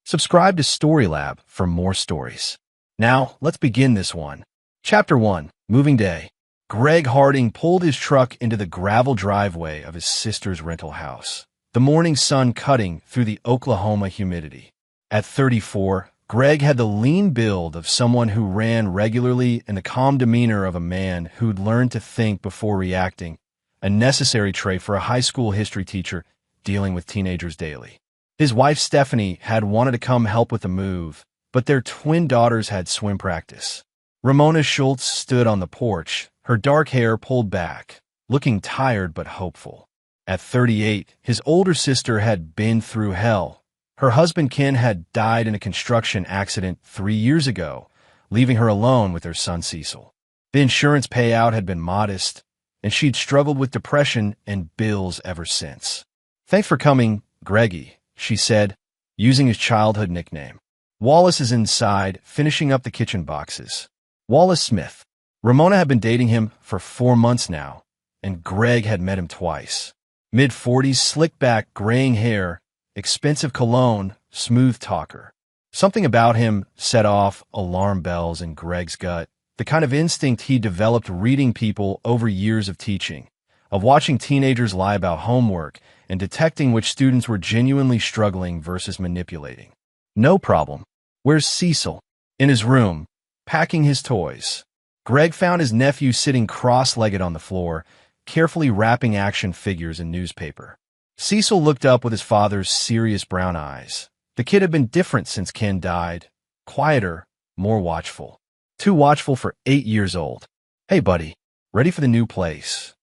Subscribe to Storylab for more stories. Now, let's begin this one. Chapter 1, Moving Day. Greg Harding pulled his truck into the gravel driveway of his sister's rental house, the morning sun cutting through the Oklahoma humidity. At 34, Greg had the lean build of someone who ran regularly and the calm demeanor of a man who'd learned to think before reacting, a necessary trait for a high school history teacher dealing with teenagers daily. His wife Stephanie had wanted to come help with the move, but their twin daughters had swim practice. Ramona Schultz stood on the porch, her dark hair pulled back, looking tired but hopeful. At 38, his older sister had been through hell. Her husband Ken had died in a construction accident 3 years ago, leaving her alone with her son Cecil. The insurance payout had been modest, and she'd struggled with depression and bills ever since. "Thanks for coming, Greggy," she said, using his childhood nickname. Wallace is inside, finishing up the kitchen boxes. Wallace Smith. Ramona had been dating him for 4 months now, and Greg had met him twice. Mid-40s, slick-back, graying hair, expensive cologne, smooth talker. Something about him set off alarm bells in Greg's gut, the kind of instinct he developed reading people over years of teaching, of watching teenagers lie about homework and detecting which students were genuinely struggling versus manipulating. "No problem. Where's Cecil?" "In his room, packing his toys." Greg found his nephew sitting cross-legged on the floor, carefully wrapping action figures in newspaper. Cecil looked up with his father's serious brown eyes. The kid had been different since Ken died, quieter, more watchful. Too watchful for 8 years old. "Hey, buddy, ready for the new place?"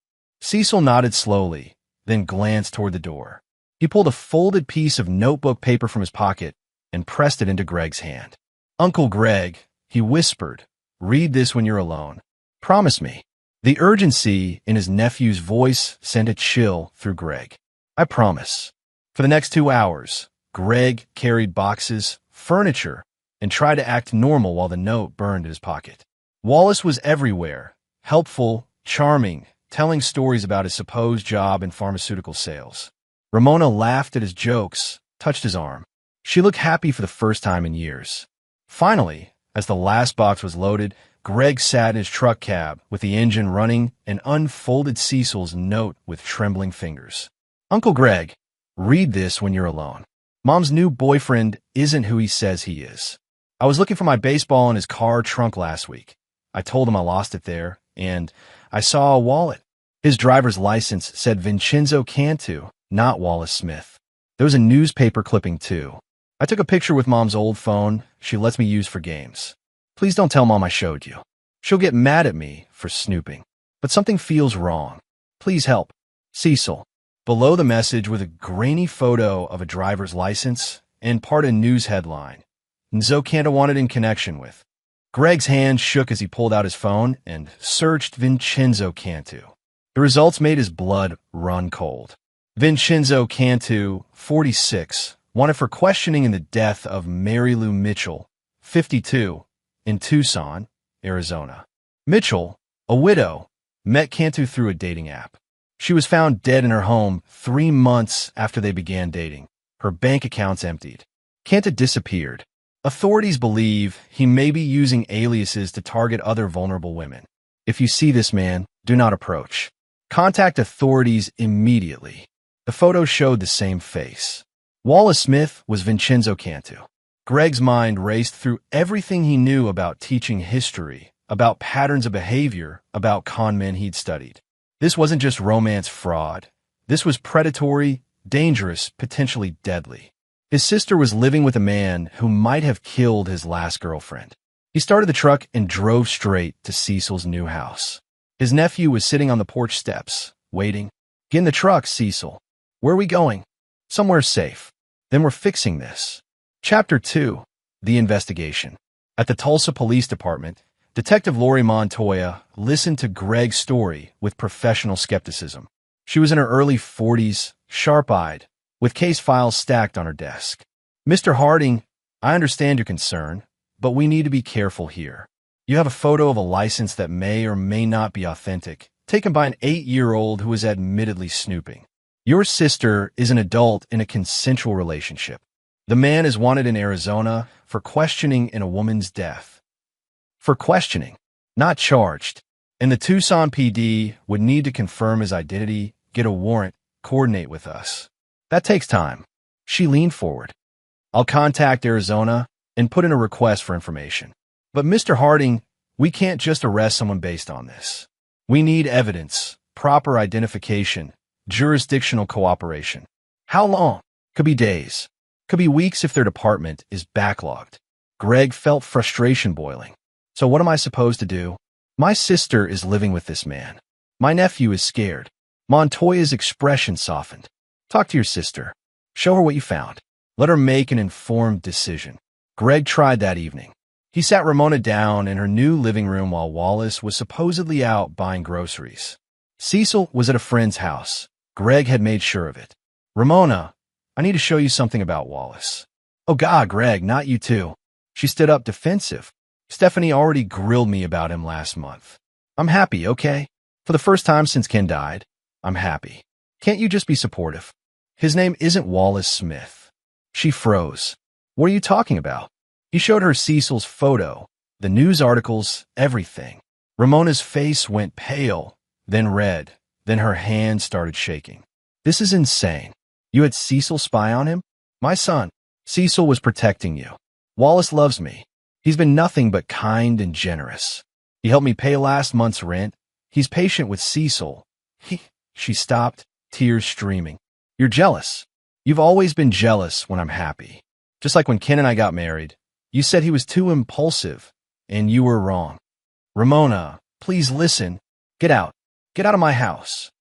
Cecil nodded slowly, then glanced toward the door. He pulled a folded piece of notebook paper from his pocket and pressed it into Greg's hand. "Uncle Greg," he whispered, "read this when you're alone. Promise me." The urgency in his nephew's voice sent a chill through Greg. "I promise." For the next 2 hours, Greg carried boxes, furniture, and tried to act normal while the note burned in his pocket. Wallace was everywhere, helpful, charming, telling stories about his supposed job in pharmaceutical sales. Ramona laughed at his jokes, touched his arm. She looked happy for the first time in years. Finally, as the last box was loaded, Greg sat in his truck cab with the engine running and unfolded Cecil's note with trembling fingers. "Uncle Greg, read this when you're alone. Mom's new boyfriend isn't who he says he is. I was looking for my baseball in his car trunk last week. I told him I lost it there, and I saw a wallet. His driver's license said Vincenzo Cantu, not Wallace Smith. There was a newspaper clipping, too. I took a picture with Mom's old phone she lets me use for games. Please don't tell Mom I showed you. She'll get mad at me for snooping. But something feels wrong. Please help. Cecil." Below the message was a grainy photo of a driver's license and part of a news headline. Nzo Cantu wanted in connection with. Greg's hand shook as he pulled out his phone and searched Vincenzo Cantu. The results made his blood run cold. Vincenzo Cantu, 46, wanted for questioning in the death of Mary Lou Mitchell, 52, in Tucson, Arizona. Mitchell, a widow, met Cantu through a dating app. She was found dead in her home 3 months after they began dating. Her bank accounts emptied. Cantu disappeared. Authorities believe he may be using aliases to target other vulnerable women. If you see this man, do not approach. Contact authorities immediately. The photo showed the same face. Wallace Smith was Vincenzo Cantu. Greg's mind raced through everything he knew about teaching history, about patterns of behavior, about con men he'd studied. This wasn't just romance fraud. This was predatory, dangerous, potentially deadly. His sister was living with a man who might have killed his last girlfriend. He started the truck and drove straight to Cecil's new house. His nephew was sitting on the porch steps, waiting. "Get in the truck, Cecil." "Where are we going?" "Somewhere safe. Then we're fixing this." Chapter 2, The Investigation. At the Tulsa Police Department, Detective Lori Montoya listened to Greg's story with professional skepticism. She was in her early 40s, sharp-eyed, with case files stacked on her desk. "Mr. Harding, I understand your concern, but we need to be careful here. You have a photo of a license that may or may not be authentic, taken by an 8-year-old who is admittedly snooping. Your sister is an adult in a consensual relationship. The man is wanted in Arizona for questioning in a woman's death. For questioning, not charged. And the Tucson PD would need to confirm his identity, get a warrant, coordinate with us. That takes time. She leaned forward. I'll contact Arizona and put in a request for information. But Mr. Harding, we can't just arrest someone based on this. We need evidence, proper identification, jurisdictional cooperation. How long? Could be days. Could be weeks if their department is backlogged. Greg felt frustration boiling. So what am I supposed to do? My sister is living with this man. My nephew is scared. Montoya's expression softened. Talk to your sister. Show her what you found. Let her make an informed decision. Greg tried that evening. He sat Ramona down in her new living room while Wallace was supposedly out buying groceries. Cecil was at a friend's house. Greg had made sure of it. Ramona, I need to show you something about Wallace. Oh God, Greg, not you too. She stood up defensive. Stephanie already grilled me about him last month. I'm happy, okay? For the first time since Ken died, I'm happy. Can't you just be supportive? His name isn't Wallace Smith. She froze. What are you talking about? He showed her Cecil's photo, the news articles, everything. Ramona's face went pale, then red, then her hand started shaking. This is insane. You had Cecil spy on him? My son. Cecil was protecting you. Wallace loves me. He's been nothing but kind and generous. He helped me pay last month's rent. He's patient with Cecil. She stopped, tears streaming. You're jealous. You've always been jealous when I'm happy. Just like when Ken and I got married. You said he was too impulsive, and you were wrong. Ramona, please listen. Get out. Get out of my house.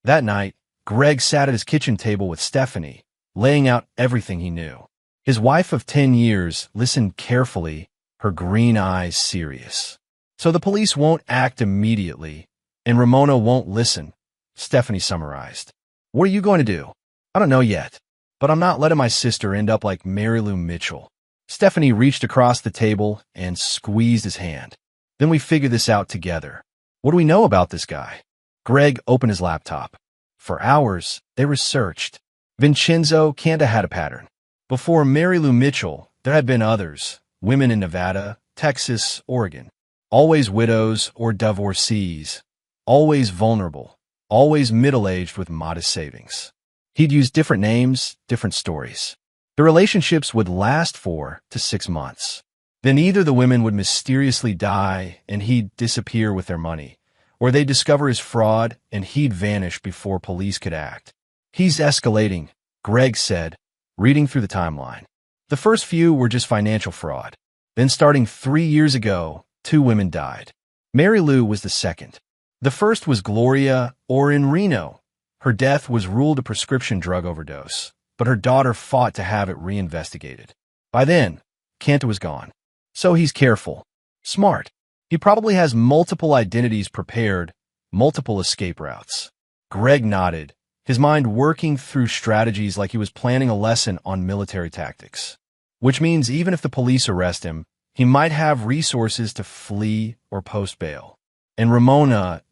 That night, Greg sat at his kitchen table with Stephanie, laying out everything he knew. His wife of 10 years listened carefully, her green eyes serious. So the police won't act immediately, and Ramona won't listen, Stephanie summarized. What are you going to do? I don't know yet, but I'm not letting my sister end up like Mary Lou Mitchell. Stephanie reached across the table and squeezed his hand. Then we figure this out together. What do we know about this guy? Greg opened his laptop. For hours, they researched. Vincenzo Canda had a pattern. Before Mary Lou Mitchell, there had been others, women in Nevada, Texas, Oregon. Always widows or divorcees. Always vulnerable. Always middle-aged with modest savings. He'd use different names, different stories. The relationships would last 4 to 6 months. Then either the women would mysteriously die and he'd disappear with their money, or they'd discover his fraud and he'd vanish before police could act. He's escalating, Greg said, reading through the timeline. The first few were just financial fraud. Then starting 3 years ago, 2 women died. Mary Lou was the second. The first was Gloria, or in Reno. Her death was ruled a prescription drug overdose, but her daughter fought to have it reinvestigated. By then, Canta was gone. So he's careful. Smart. He probably has multiple identities prepared, multiple escape routes. Greg nodded, his mind working through strategies like he was planning a lesson on military tactics. Which means even if the police arrest him, he might have resources to flee or post bail. And Ramona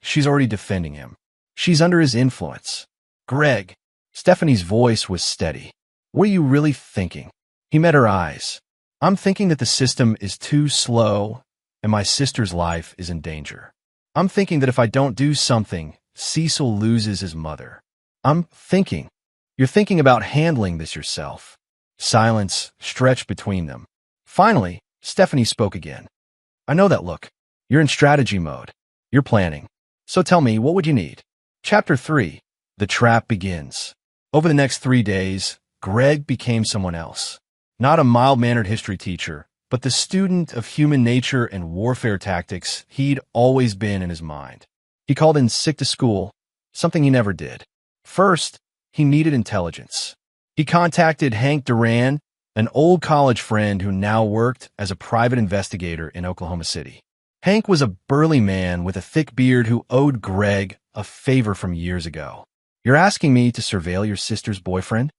she's already defending him. She's under his influence. Greg. Stephanie's voice was steady. What are you really thinking? He met her eyes. I'm thinking that the system is too slow and my sister's life is in danger. I'm thinking that if I don't do something, Cecil loses his mother. I'm thinking. You're thinking about handling this yourself. Silence stretched between them. Finally, Stephanie spoke again. I know that look. You're in strategy mode. You're planning. So tell me, what would you need? Chapter 3. The Trap Begins. Over the next 3 days, Greg became someone else. Not a mild-mannered history teacher, but the student of human nature and warfare tactics he'd always been in his mind. He called in sick to school, something he never did. First, he needed intelligence. He contacted Hank Duran, an old college friend who now worked as a private investigator in Oklahoma City. Hank was a burly man with a thick beard who owed Greg a favor from years ago. You're asking me to surveil your sister's boyfriend?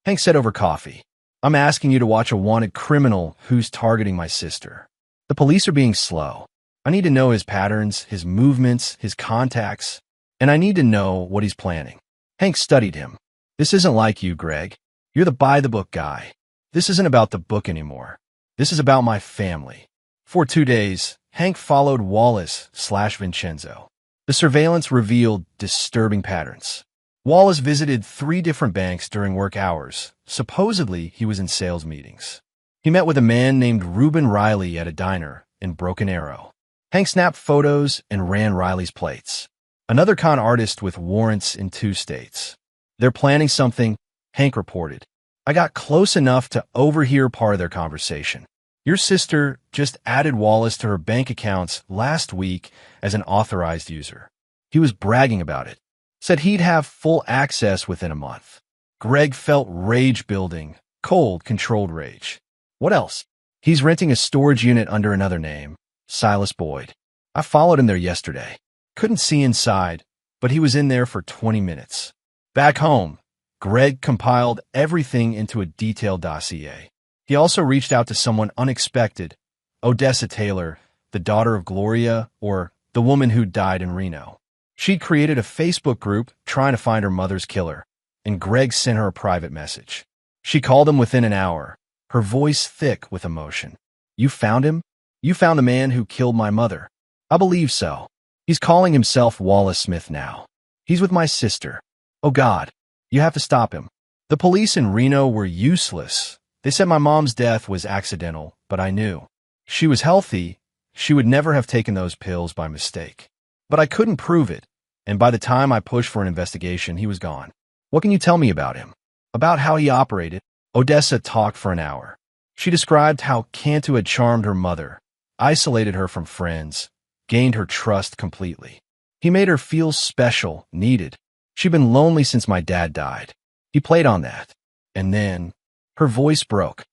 Hank said over coffee. I'm asking you to watch a wanted criminal who's targeting my sister. The police are being slow. I need to know his patterns, his movements, his contacts, and I need to know what he's planning. Hank studied him. This isn't like you, Greg. You're the by-the-book guy. This isn't about the book anymore. This is about my family. For 2 days, Hank followed Wallace/Vincenzo. The surveillance revealed disturbing patterns. Wallace visited 3 different banks during work hours. Supposedly, he was in sales meetings. He met with a man named Reuben Riley at a diner in Broken Arrow. Hank snapped photos and ran Riley's plates. Another con artist with warrants in 2 states. They're planning something, Hank reported. I got close enough to overhear part of their conversation. Your sister just added Wallace to her bank accounts last week as an authorized user. He was bragging about it. Said he'd have full access within a month. Greg felt rage building, cold, controlled rage. What else? He's renting a storage unit under another name, Silas Boyd. I followed him there yesterday. Couldn't see inside, but he was in there for 20 minutes. Back home, Greg compiled everything into a detailed dossier. He also reached out to someone unexpected, Odessa Taylor, the daughter of Gloria, or the woman who died in Reno. She'd created a Facebook group trying to find her mother's killer, and Greg sent her a private message. She called him within an hour, her voice thick with emotion. You found him? You found the man who killed my mother. I believe so. He's calling himself Wallace Smith now. He's with my sister. Oh God, you have to stop him. The police in Reno were useless. They said my mom's death was accidental, but I knew. She was healthy. She would never have taken those pills by mistake. But I couldn't prove it, and by the time I pushed for an investigation, he was gone. What can you tell me about him? About how he operated? Odessa talked for an hour. She described how Cantu had charmed her mother, isolated her from friends, gained her trust completely. He made her feel special, needed. She'd been lonely since my dad died. He played on that. And then, her voice broke.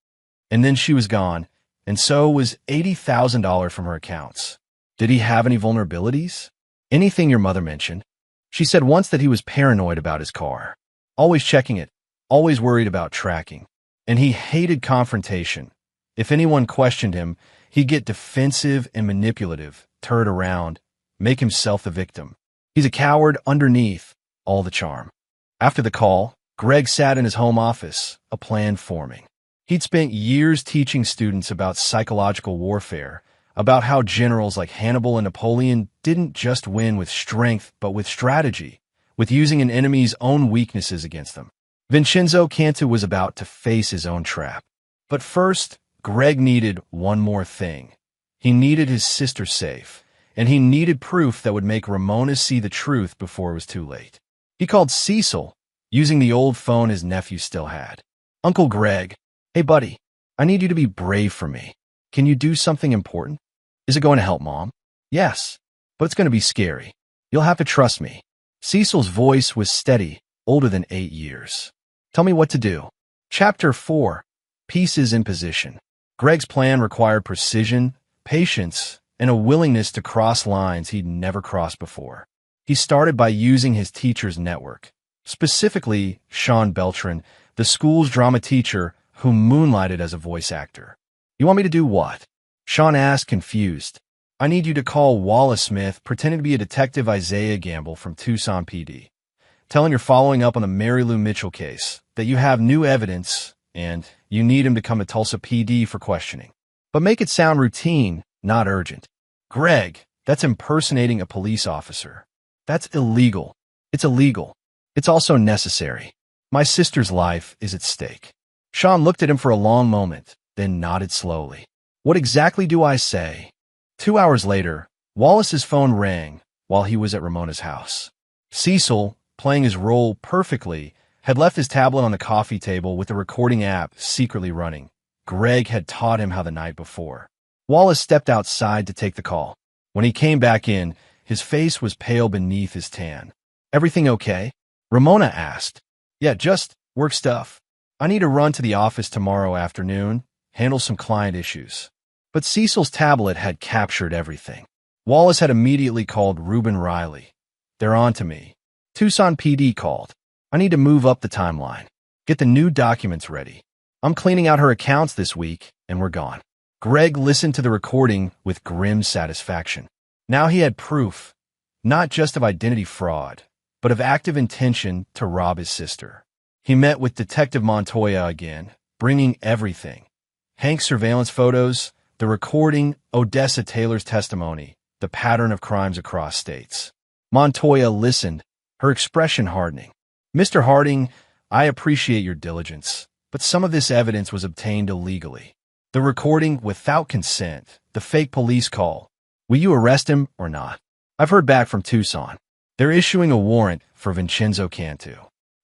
And then she was gone, and so was $80,000 from her accounts. Did he have any vulnerabilities? Anything your mother mentioned? She said once that he was paranoid about his car. Always checking it, always worried about tracking. And he hated confrontation. If anyone questioned him, he'd get defensive and manipulative, turn around, make himself the victim. He's a coward underneath all the charm. After the call, Greg sat in his home office, a plan forming. He'd spent years teaching students about psychological warfare, about how generals like Hannibal and Napoleon didn't just win with strength, but with strategy, with using an enemy's own weaknesses against them. Vincenzo Cantu was about to face his own trap. But first, Greg needed one more thing. He needed his sister safe, and he needed proof that would make Ramona see the truth before it was too late. He called Cecil, using the old phone his nephew still had. Uncle Greg, hey buddy, I need you to be brave for me. Can you do something important? Is it going to help Mom? Yes, but it's going to be scary. You'll have to trust me. Cecil's voice was steady, older than 8 years. Tell me what to do. Chapter 4, Pieces in Position. Greg's plan required precision, patience, and a willingness to cross lines he'd never crossed before. He started by using his teacher's network, specifically Sean Beltran, the school's drama teacher who moonlighted as a voice actor. You want me to do what? Sean asked, confused. I need you to call Wallace Smith, pretending to be a Detective Isaiah Gamble from Tucson PD. Tell him you're following up on the Mary Lou Mitchell case, that you have new evidence, and you need him to come to Tulsa PD for questioning. But make it sound routine, not urgent. Greg, that's impersonating a police officer. That's illegal. It's illegal. It's also necessary. My sister's life is at stake. Sean looked at him for a long moment, then nodded slowly. What exactly do I say? 2 hours later, Wallace's phone rang while he was at Ramona's house. Cecil, playing his role perfectly, had left his tablet on the coffee table with the recording app secretly running. Greg had taught him how the night before. Wallace stepped outside to take the call. When he came back in, his face was pale beneath his tan. Everything okay? Ramona asked. Yeah, just work stuff. I need to run to the office tomorrow afternoon, handle some client issues. But Cecil's tablet had captured everything. Wallace had immediately called Reuben Riley. They're on to me. Tucson PD called. I need to move up the timeline. Get the new documents ready. I'm cleaning out her accounts this week, and we're gone. Greg listened to the recording with grim satisfaction. Now he had proof, not just of identity fraud, but of active intention to rob his sister. He met with Detective Montoya again, bringing everything. Hank's surveillance photos, the recording, Odessa Taylor's testimony, the pattern of crimes across states. Montoya listened, her expression hardening. Mr. Harding, I appreciate your diligence, but some of this evidence was obtained illegally. The recording without consent, the fake police call. Will you arrest him or not? I've heard back from Tucson. They're issuing a warrant for Vincenzo Cantu.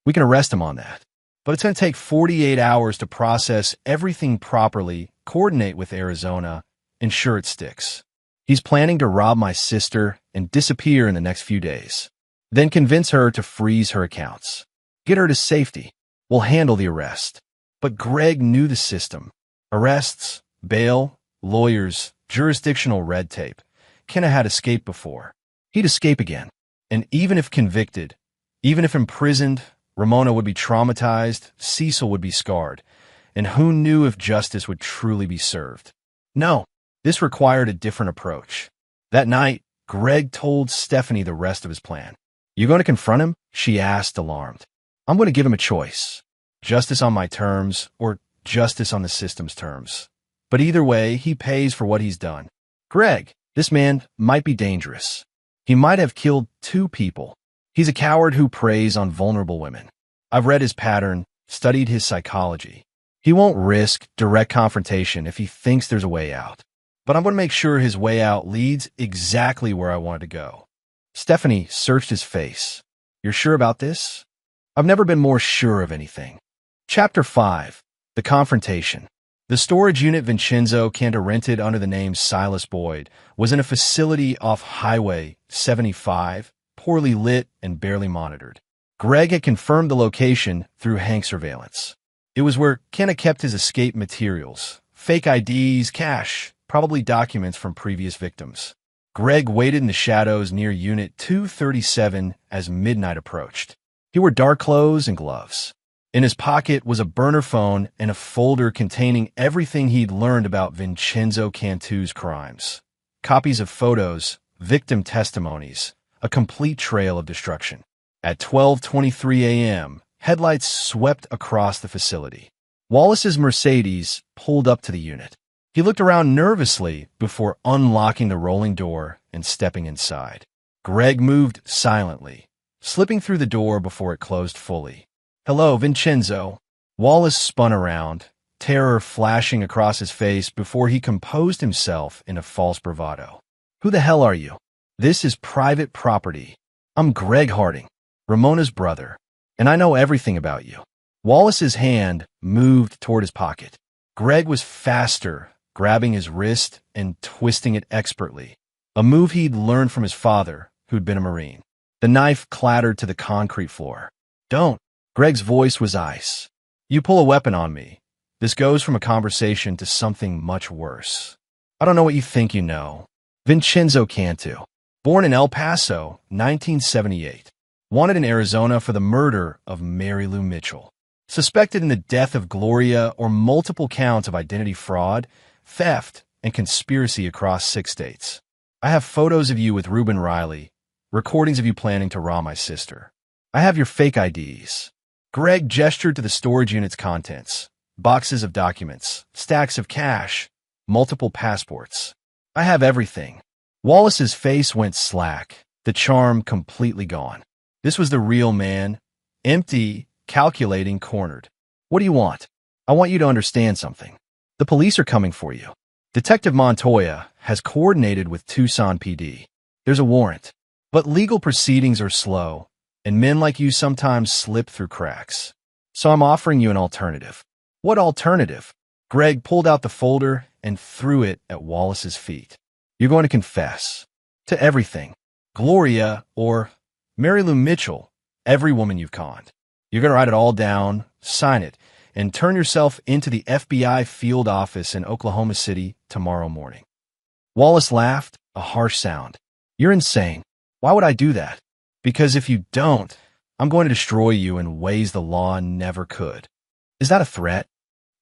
We can arrest him on that. But it's going to take 48 hours to process everything properly, coordinate with Arizona, ensure it sticks. He's planning to rob my sister and disappear in the next few days. Then convince her to freeze her accounts. Get her to safety. We'll handle the arrest. But Greg knew the system. Arrests, bail, lawyers, jurisdictional red tape. Kenna had escaped before. He'd escape again. And even if convicted, even if imprisoned, Ramona would be traumatized, Cecil would be scarred, and who knew if justice would truly be served? No, this required a different approach. That night, Greg told Stephanie the rest of his plan. You going to confront him? She asked, alarmed. I'm going to give him a choice. Justice on my terms, or justice on the system's terms. But either way, he pays for what he's done. Greg, this man might be dangerous. He might have killed 2 people. He's a coward who preys on vulnerable women. I've read his pattern, studied his psychology. He won't risk direct confrontation if he thinks there's a way out. But I'm going to make sure his way out leads exactly where I wanted to go. Stephanie searched his face. You're sure about this? I've never been more sure of anything. Chapter 5. The Confrontation. The storage unit Vincenzo Cantu rented under the name Silas Boyd was in a facility off Highway 75, poorly lit and barely monitored. Greg had confirmed the location through Hank surveillance. It was where Kenna kept his escape materials, fake IDs, cash, probably documents from previous victims. Greg waited in the shadows near Unit 237 as midnight approached. He wore dark clothes and gloves. In his pocket was a burner phone and a folder containing everything he'd learned about Vincenzo Cantu's crimes. Copies of photos, victim testimonies, a complete trail of destruction. At 12:23 a.m., headlights swept across the facility. Wallace's Mercedes pulled up to the unit. He looked around nervously before unlocking the rolling door and stepping inside. Greg moved silently, slipping through the door before it closed fully. Hello, Vincenzo. Wallace spun around, terror flashing across his face before he composed himself in a false bravado. Who the hell are you? This is private property. I'm Greg Harding, Ramona's brother, and I know everything about you. Wallace's hand moved toward his pocket. Greg was faster, grabbing his wrist and twisting it expertly, a move he'd learned from his father, who'd been a Marine. The knife clattered to the concrete floor. Don't. Greg's voice was ice. You pull a weapon on me. This goes from a conversation to something much worse. I don't know what you think you know. Vincenzo Cantu, born in El Paso, 1978. Wanted in Arizona for the murder of Mary Lou Mitchell. Suspected in the death of Gloria or multiple counts of identity fraud, theft, and conspiracy across 6 states. I have photos of you with Reuben Riley, recordings of you planning to rob my sister. I have your fake IDs. Greg gestured to the storage unit's contents. Boxes of documents, stacks of cash, multiple passports. I have everything. Wallace's face went slack, the charm completely gone. This was the real man, empty, calculating, cornered. What do you want? I want you to understand something. The police are coming for you. Detective Montoya has coordinated with Tucson PD. There's a warrant. But legal proceedings are slow, and men like you sometimes slip through cracks. So I'm offering you an alternative. What alternative? Greg pulled out the folder and threw it at Wallace's feet. You're going to confess to everything. Gloria or Mary Lou Mitchell, every woman you've conned. You're going to write it all down, sign it, and turn yourself into the FBI field office in Oklahoma City tomorrow morning. Wallace laughed, a harsh sound. You're insane. Why would I do that? Because if you don't, I'm going to destroy you in ways the law never could. Is that a threat?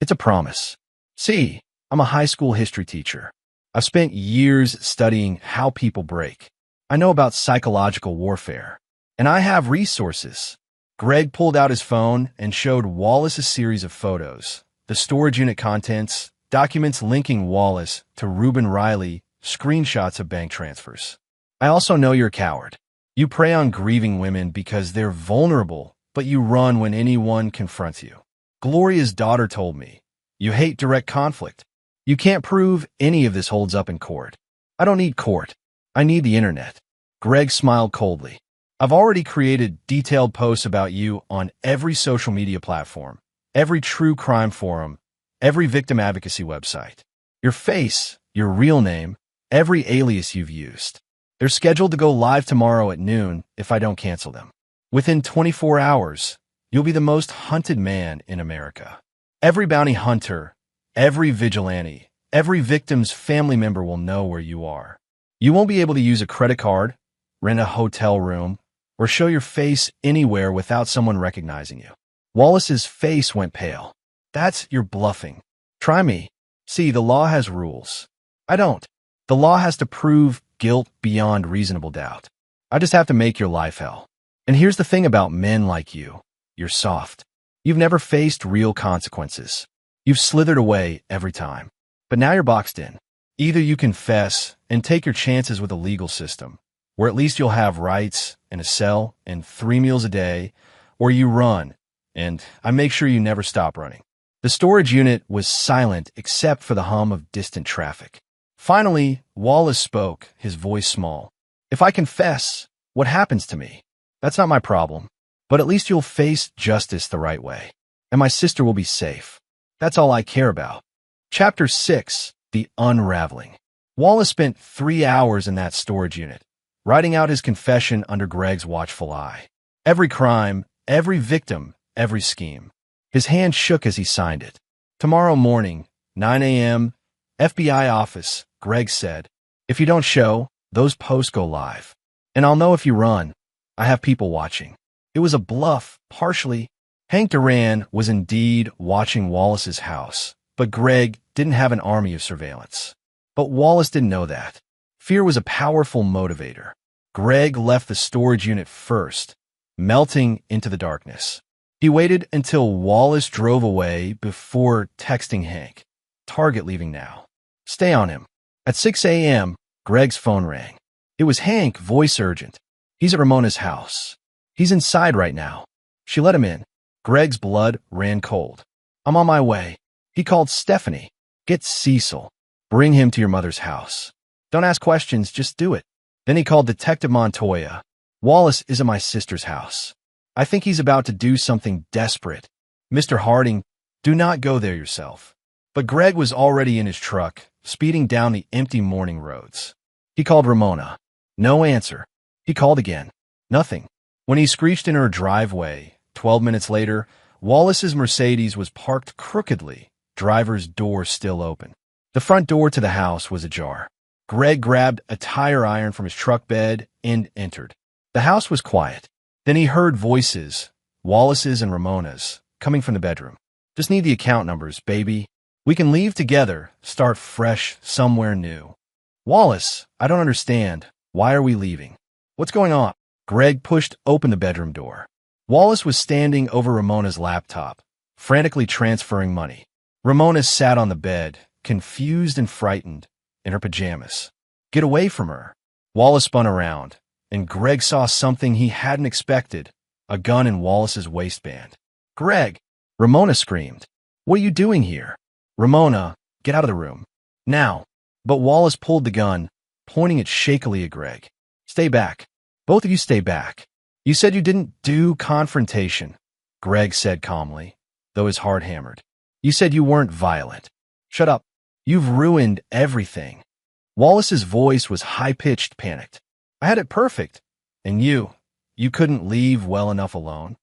It's a promise. See, I'm a high school history teacher. I've spent years studying how people break. I know about psychological warfare. And I have resources. Greg pulled out his phone and showed Wallace a series of photos. The storage unit contents, documents linking Wallace to Reuben Riley, screenshots of bank transfers. I also know you're a coward. You prey on grieving women because they're vulnerable, but you run when anyone confronts you. Gloria's daughter told me, you hate direct conflict. You can't prove any of this holds up in court. I don't need court. I need the internet. Greg smiled coldly. I've already created detailed posts about you on every social media platform, every true crime forum, every victim advocacy website. Your face, your real name, every alias you've used. They're scheduled to go live tomorrow at noon if I don't cancel them. Within 24 hours, you'll be the most hunted man in America. Every bounty hunter, every vigilante, every victim's family member will know where you are. You won't be able to use a credit card, rent a hotel room, or show your face anywhere without someone recognizing you. Wallace's face went pale. That's your bluffing. Try me. See, the law has rules. I don't. The law has to prove guilt beyond reasonable doubt. I just have to make your life hell. And here's the thing about men like you. You're soft. You've never faced real consequences. You've slithered away every time. But now you're boxed in. Either you confess and take your chances with a legal system, where at least you'll have rights and a cell and 3 meals a day, or you run, and I make sure you never stop running. The storage unit was silent except for the hum of distant traffic. Finally, Wallace spoke, his voice small. If I confess, what happens to me? That's not my problem. But at least you'll face justice the right way. And my sister will be safe. That's all I care about. Chapter 6, The Unraveling. Wallace spent 3 hours in that storage unit, writing out his confession under Greg's watchful eye. Every crime, every victim, every scheme. His hand shook as he signed it. Tomorrow morning, 9 a.m., FBI office, Greg said. If you don't show, those posts go live. And I'll know if you run. I have people watching. It was a bluff, partially. Hank Duran was indeed watching Wallace's house, but Greg didn't have an army of surveillance. But Wallace didn't know that. Fear was a powerful motivator. Greg left the storage unit first, melting into the darkness. He waited until Wallace drove away before texting Hank. Target leaving now. Stay on him. At 6 a.m., Greg's phone rang. It was Hank, voice urgent. He's at Ramona's house. He's inside right now. She let him in. Greg's blood ran cold. I'm on my way. He called Stephanie. Get Cecil. Bring him to your mother's house. Don't ask questions, just do it. Then he called Detective Montoya. Wallace is at my sister's house. I think he's about to do something desperate. Mr. Harding, do not go there yourself. But Greg was already in his truck, speeding down the empty morning roads. He called Ramona. No answer. He called again. Nothing. When he screeched in her driveway, 12 minutes later, Wallace's Mercedes was parked crookedly, driver's door still open. The front door to the house was ajar. Greg grabbed a tire iron from his truck bed and entered. The house was quiet. Then he heard voices, Wallace's and Ramona's, coming from the bedroom. Just need the account numbers, baby. We can leave together, start fresh somewhere new. Wallace, I don't understand. Why are we leaving? What's going on? Greg pushed open the bedroom door. Wallace was standing over Ramona's laptop, frantically transferring money. Ramona sat on the bed, confused and frightened, in her pajamas. Get away from her. Wallace spun around, and Greg saw something he hadn't expected, a gun in Wallace's waistband. Greg! Ramona screamed. What are you doing here? Ramona, get out of the room. Now. But Wallace pulled the gun, pointing it shakily at Greg. Stay back. Both of you stay back. You said you didn't do confrontation, Greg said calmly, though his heart hammered. You said you weren't violent. Shut up. You've ruined everything. Wallace's voice was high-pitched, panicked. I had it perfect. And you couldn't leave well enough alone?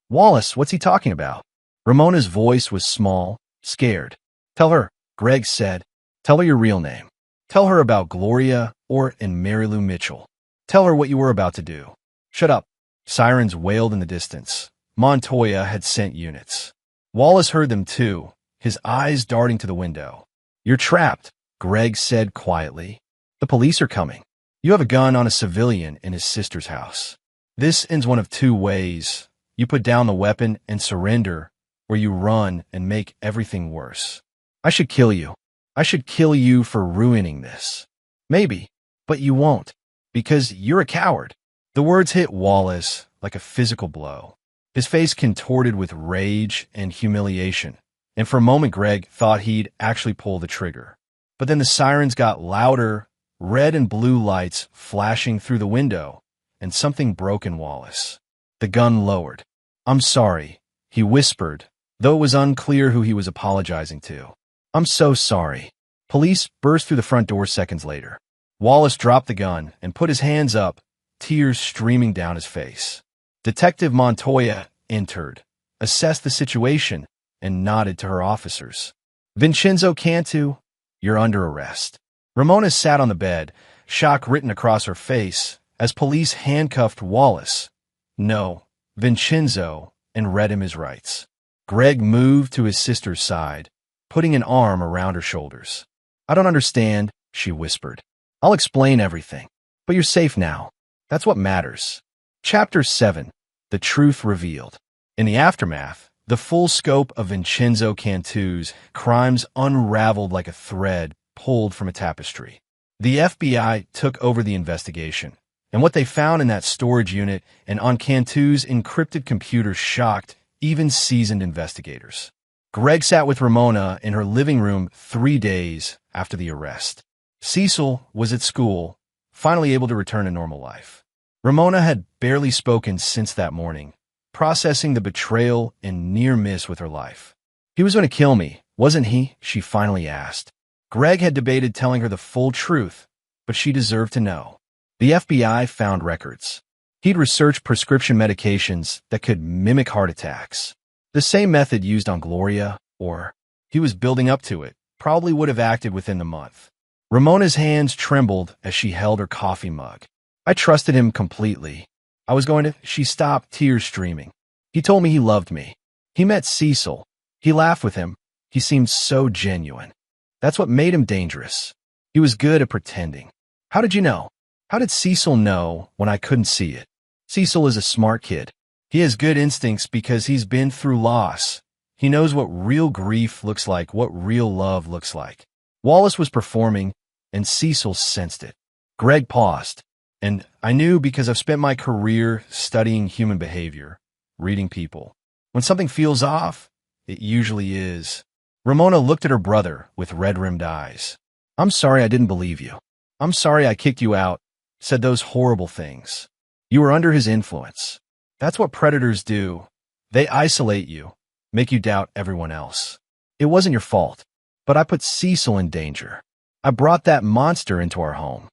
Wallace, what's he talking about? Ramona's voice was small, scared. Tell her, Greg said. Tell her your real name. Tell her about Gloria, Ort, and Mary Lou Mitchell. Tell her what you were about to do. Shut up. Sirens wailed in the distance. Montoya had sent units. Wallace heard them too, his eyes darting to the window. You're trapped, Greg said quietly. The police are coming. You have a gun on a civilian in his sister's house. This ends one of two ways. You put down the weapon and surrender, or you run and make everything worse. I should kill you. I should kill you for ruining this. Maybe, but you won't, because you're a coward. The words hit Wallace like a physical blow. His face contorted with rage and humiliation, and for a moment Greg thought he'd actually pull the trigger. But then the sirens got louder, red and blue lights flashing through the window, and something broke in Wallace. The gun lowered. "I'm sorry," he whispered, though it was unclear who he was apologizing to. "I'm so sorry." Police burst through the front door seconds later. Wallace dropped the gun and put his hands up, tears streaming down his face. Detective Montoya entered, assessed the situation, and nodded to her officers. "Vincenzo Cantu, you're under arrest." Ramona sat on the bed, shock written across her face, as police handcuffed Wallace. No, Vincenzo, and read him his rights. Greg moved to his sister's side, putting an arm around her shoulders. "I don't understand," she whispered. "I'll explain everything. But you're safe now. That's what matters." Chapter 7. The Truth Revealed. In the aftermath, the full scope of Vincenzo Cantu's crimes unraveled like a thread pulled from a tapestry. The FBI took over the investigation, and what they found in that storage unit and on Cantu's encrypted computer shocked even seasoned investigators. Greg sat with Ramona in her living room 3 days after the arrest. Cecil was at school, finally able to return to normal life. Ramona had barely spoken since that morning, processing the betrayal and near miss with her life. "He was going to kill me, wasn't he?" she finally asked. Greg had debated telling her the full truth, but she deserved to know. The FBI found records. He'd researched prescription medications that could mimic heart attacks. The same method used on Gloria, or he was building up to it, probably would have acted within the month. Ramona's hands trembled as she held her coffee mug. "I trusted him completely. I was going to—" She stopped, tears streaming. "He told me he loved me. He met Cecil. He laughed with him. He seemed so genuine. That's what made him dangerous. He was good at pretending. How did you know? How did Cecil know when I couldn't see it? Cecil is a smart kid. He has good instincts because he's been through loss. He knows what real grief looks like, what real love looks like." Wallace was performing, and Cecil sensed it. Greg paused. "And I knew because I've spent my career studying human behavior, reading people. When something feels off, it usually is." Ramona looked at her brother with red-rimmed eyes. "I'm sorry I didn't believe you. I'm sorry I kicked you out, said those horrible things. You were under his influence. That's what predators do. They isolate you, make you doubt everyone else. It wasn't your fault, but I put Cecil in danger. I brought that monster into our home.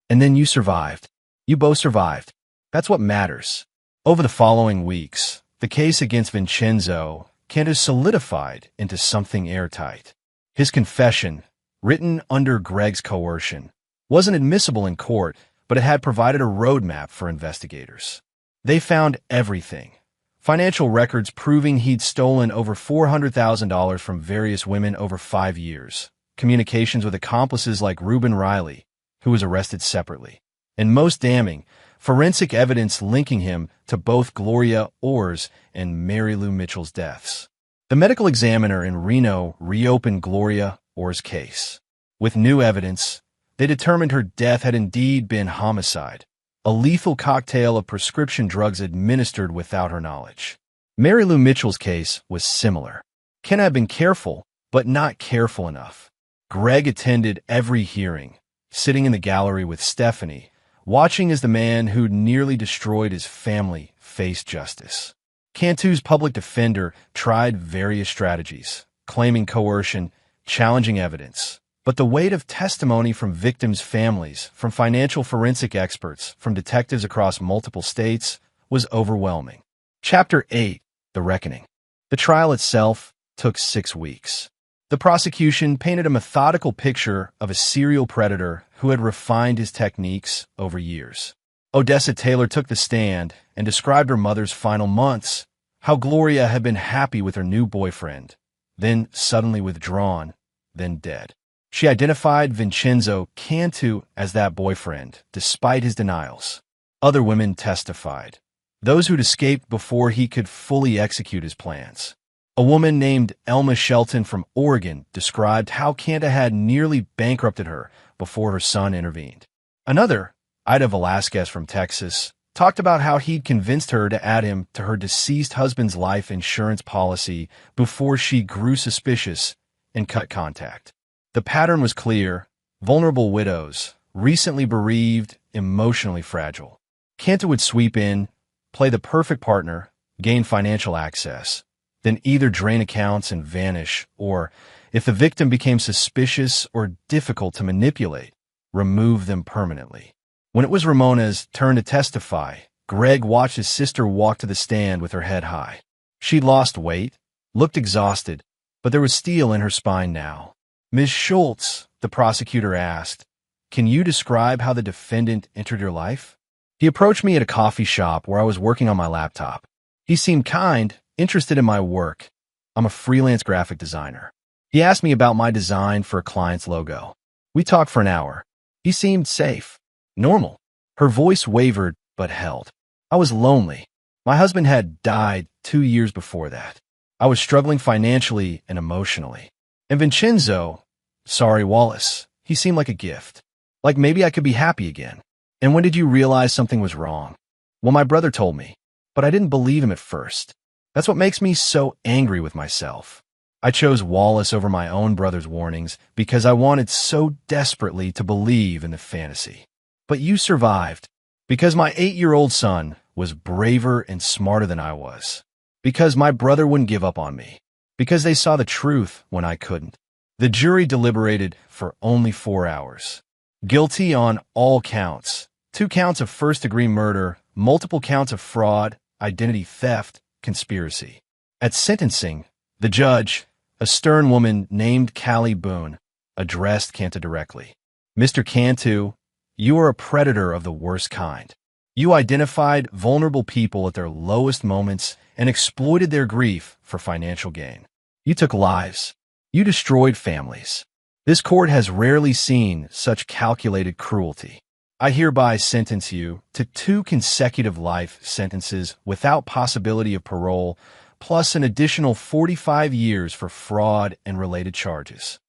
And then you survived. You both survived. That's what matters." Over the following weeks, the case against Vincenzo Cantu solidified into something airtight. His confession, written under Greg's coercion, wasn't admissible in court, but it had provided a roadmap for investigators. They found everything. Financial records proving he'd stolen over $400,000 from various women over 5 years. Communications with accomplices like Reuben Riley, who was arrested separately. And most damning, forensic evidence linking him to both Gloria Orr's and Mary Lou Mitchell's deaths. The medical examiner in Reno reopened Gloria Orr's case. With new evidence, they determined her death had indeed been homicide, a lethal cocktail of prescription drugs administered without her knowledge. Mary Lou Mitchell's case was similar. Ken had been careful, but not careful enough. Greg attended every hearing, sitting in the gallery with Stephanie, watching as the man who'd nearly destroyed his family faced justice. Cantu's public defender tried various strategies, claiming coercion, challenging evidence. But the weight of testimony from victims' families, from financial forensic experts, from detectives across multiple states, was overwhelming. Chapter 8. The Reckoning. The trial itself took 6 weeks. The prosecution painted a methodical picture of a serial predator who had refined his techniques over years. Odessa Taylor took the stand and described her mother's final months, how Gloria had been happy with her new boyfriend, then suddenly withdrawn, then dead. She identified Vincenzo Cantu as that boyfriend, despite his denials. Other women testified. those who'd escaped before he could fully execute his plans. A woman named Elma Shelton from Oregon described how Kanta had nearly bankrupted her before her son intervened. Another, Ida Velasquez from Texas, talked about how he'd convinced her to add him to her deceased husband's life insurance policy before she grew suspicious and cut contact. The pattern was clear: vulnerable widows, recently bereaved, emotionally fragile. Kanta would sweep in, play the perfect partner, gain financial access, then either drain accounts and vanish, or, if the victim became suspicious or difficult to manipulate, remove them permanently. When it was Ramona's turn to testify, Greg watched his sister walk to the stand with her head high. She'd lost weight, looked exhausted, but there was steel in her spine now. "Ms. Schultz," the prosecutor asked, "can you describe how the defendant entered your life?" He approached me at a coffee shop where I was working on my laptop. He seemed kind, interested in my work. I'm a freelance graphic designer. He asked me about my design for a client's logo. We talked for an hour. He seemed safe, normal. Her voice wavered but held. I was lonely. My husband had died 2 years before that. I was struggling financially and emotionally. And Vincenzo, sorry, Wallace, he seemed like a gift. Like maybe I could be happy again. "And when did you realize something was wrong?" "Well, my brother told me, but I didn't believe him at first. That's what makes me so angry with myself. I chose Wallace over my own brother's warnings because I wanted so desperately to believe in the fantasy. But you survived, because my 8-year-old son was braver and smarter than I was, because my brother wouldn't give up on me, because they saw the truth when I couldn't." The jury deliberated for only 4 hours. Guilty on all counts: 2 counts of first-degree murder, multiple counts of fraud, identity theft, conspiracy. At sentencing, the judge, a stern woman named Callie Boone, addressed Kanta directly. "Mr. Cantu, you are a predator of the worst kind. You identified vulnerable people at their lowest moments and exploited their grief for financial gain. You took lives. You destroyed families. This court has rarely seen such calculated cruelty. I hereby sentence you to 2 consecutive life sentences without possibility of parole, plus an additional 45 years for fraud and related charges."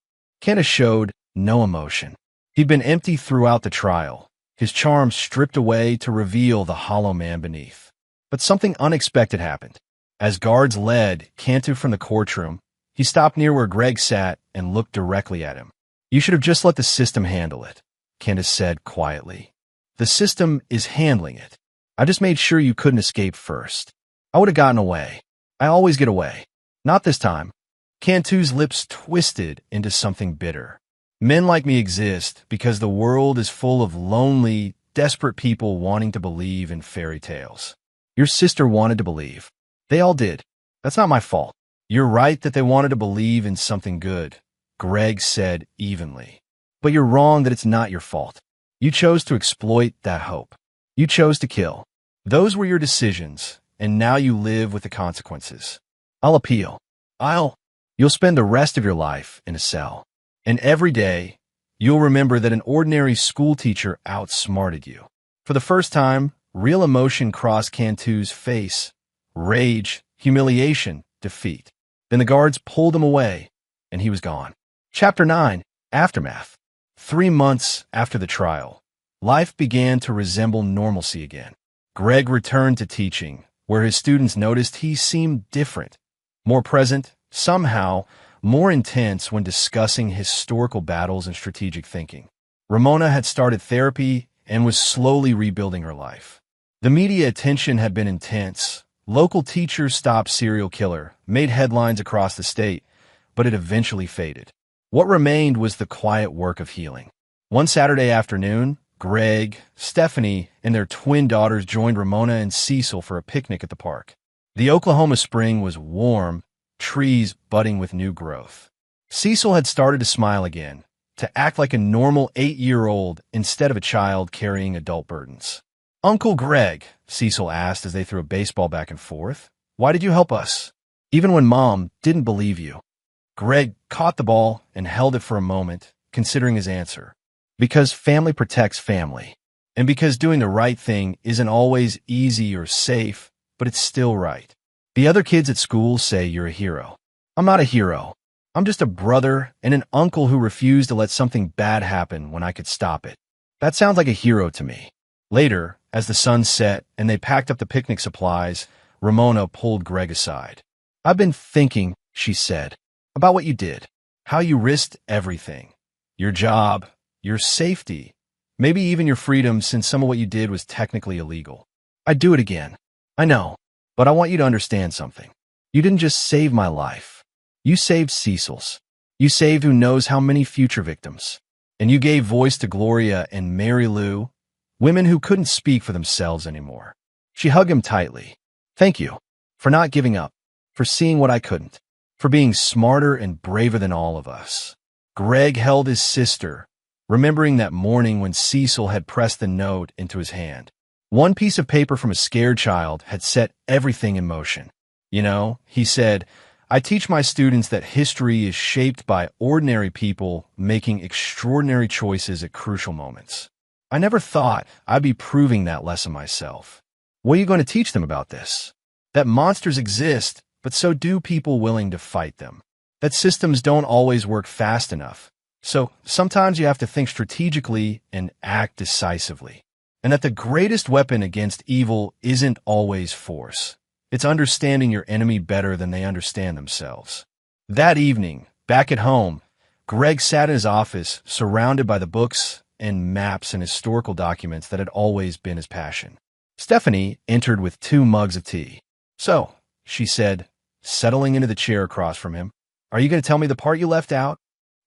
Kanta showed no emotion. He'd been empty throughout the trial, his charm stripped away to reveal the hollow man beneath. But something unexpected happened. As guards led Cantu from the courtroom, he stopped near where Greg sat and looked directly at him. "You should have just let the system handle it," Candace said quietly. "The system is handling it. I just made sure you couldn't escape first. I would have gotten away. I always get away. Not this time." Cantu's lips twisted into something bitter. "Men like me exist because the world is full of lonely, desperate people wanting to believe in fairy tales. Your sister wanted to believe. They all did. That's not my fault. You're right that they wanted to believe in something good," Greg said evenly. "But you're wrong that it's not your fault. You chose to exploit that hope. You chose to kill. Those were your decisions, and now you live with the consequences. I'll appeal. You'll spend the rest of your life in a cell. And every day, you'll remember that an ordinary school teacher outsmarted you." For the first time, real emotion crossed Cantu's face: rage, humiliation, defeat. Then the guards pulled him away, and he was gone. Chapter 9: Aftermath. 3 months after the trial, life began to resemble normalcy again. Greg returned to teaching, where his students noticed he seemed different, more present, somehow more intense when discussing historical battles and strategic thinking. Ramona had started therapy and was slowly rebuilding her life. The media attention had been intense. Local teachers stopped serial killer, made headlines across the state, but it eventually faded. What remained was the quiet work of healing. One Saturday afternoon, Greg, Stephanie, and their twin daughters joined Ramona and Cecil for a picnic at the park. The Oklahoma spring was warm, trees budding with new growth. Cecil had started to smile again, to act like a normal 8-year-old instead of a child carrying adult burdens. "Uncle Greg," Cecil asked as they threw a baseball back and forth, "why did you help us, even when Mom didn't believe you?" Greg caught the ball and held it for a moment, considering his answer. "Because family protects family. And because doing the right thing isn't always easy or safe, but it's still right. The other kids at school say you're a hero. I'm not a hero. I'm just a brother and an uncle who refused to let something bad happen when I could stop it. That sounds like a hero to me. Later, as the sun set and they packed up the picnic supplies, Ramona pulled Greg aside. I've been thinking, she said, about what you did, how you risked everything. Your job, your safety, maybe even your freedom, since some of what you did was technically illegal. I'd do it again. I know, but I want you to understand something. You didn't just save my life. You saved Cecil's. You saved who knows how many future victims. And you gave voice to Gloria and Mary Lou, women who couldn't speak for themselves anymore. She hugged him tightly. Thank you for not giving up, for seeing what I couldn't, for being smarter and braver than all of us. Greg held his sister, remembering that morning when Cecil had pressed the note into his hand. One piece of paper from a scared child had set everything in motion. You know, he said, I teach my students that history is shaped by ordinary people making extraordinary choices at crucial moments. I never thought I'd be proving that lesson myself. What are you going to teach them about this? That monsters exist, but so do people willing to fight them. That systems don't always work fast enough. So sometimes you have to think strategically and act decisively. And that the greatest weapon against evil isn't always force. It's understanding your enemy better than they understand themselves. That evening, back at home, Greg sat in his office, surrounded by the books and maps and historical documents that had always been his passion. Stephanie entered with 2 mugs of tea. So, she said, settling into the chair across from him, are you going to tell me the part you left out?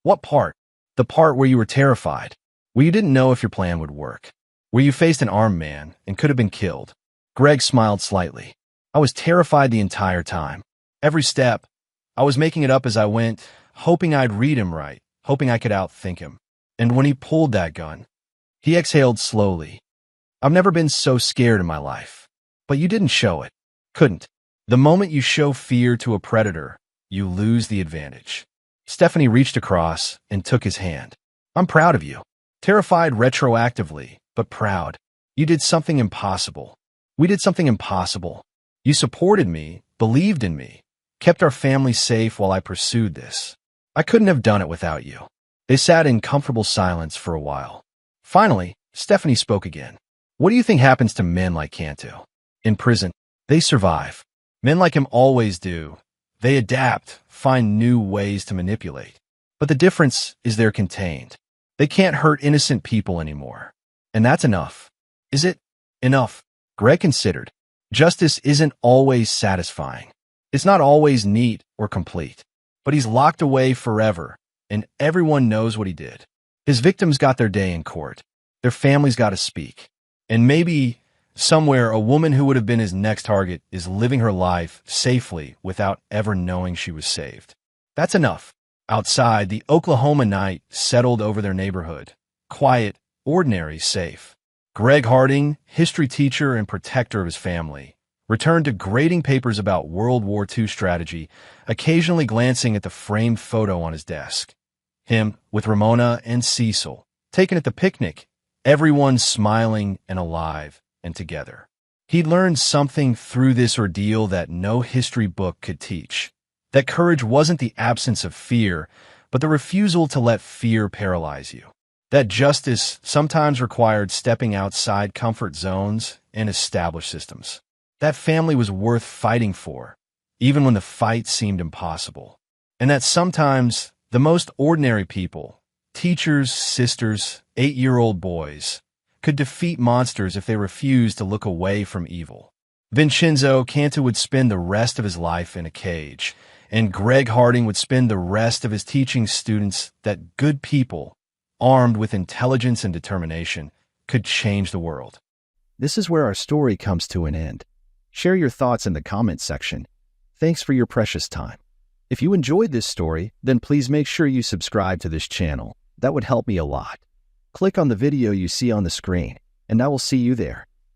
What part? The part where you were terrified, where you didn't know if your plan would work, where you faced an armed man and could have been killed. Greg smiled slightly. I was terrified the entire time. Every step. I was making it up as I went, hoping I'd read him right, hoping I could outthink him. And when he pulled that gun, he exhaled slowly. I've never been so scared in my life. But you didn't show it. Couldn't. The moment you show fear to a predator, you lose the advantage. Stephanie reached across and took his hand. I'm proud of you. Terrified retroactively, but proud. You did something impossible. We did something impossible. You supported me, believed in me, kept our family safe while I pursued this. I couldn't have done it without you. They sat in comfortable silence for a while. Finally, Stephanie spoke again. What do you think happens to men like Cantu? In prison, they survive. Men like him always do. They adapt, find new ways to manipulate. But the difference is they're contained. They can't hurt innocent people anymore. And that's enough. Is it enough? Greg considered. Justice isn't always satisfying. It's not always neat or complete. But he's locked away forever, and everyone knows what he did. His victims got their day in court. Their families got to speak. And maybe somewhere a woman who would have been his next target is living her life safely without ever knowing she was saved. That's enough. Outside, the Oklahoma night settled over their neighborhood. Quiet, ordinary, safe. Greg Harding, history teacher and protector of his family, returned to grading papers about World War II strategy, occasionally glancing at the framed photo on his desk. Him with Ramona and Cecil, taken at the picnic, everyone smiling and alive and together. He'd learned something through this ordeal that no history book could teach. That courage wasn't the absence of fear, but the refusal to let fear paralyze you. That justice sometimes required stepping outside comfort zones and established systems. That family was worth fighting for, even when the fight seemed impossible. And that sometimes the most ordinary people, teachers, sisters, 8-year-old boys, could defeat monsters if they refused to look away from evil. Vincenzo Cantu would spend the rest of his life in a cage, and Greg Harding would spend the rest of his teaching students that good people, armed with intelligence and determination, could change the world. This is where our story comes to an end. Share your thoughts in the comments section. Thanks for your precious time. If you enjoyed this story, then please make sure you subscribe to this channel. That would help me a lot. Click on the video you see on the screen, and I will see you there.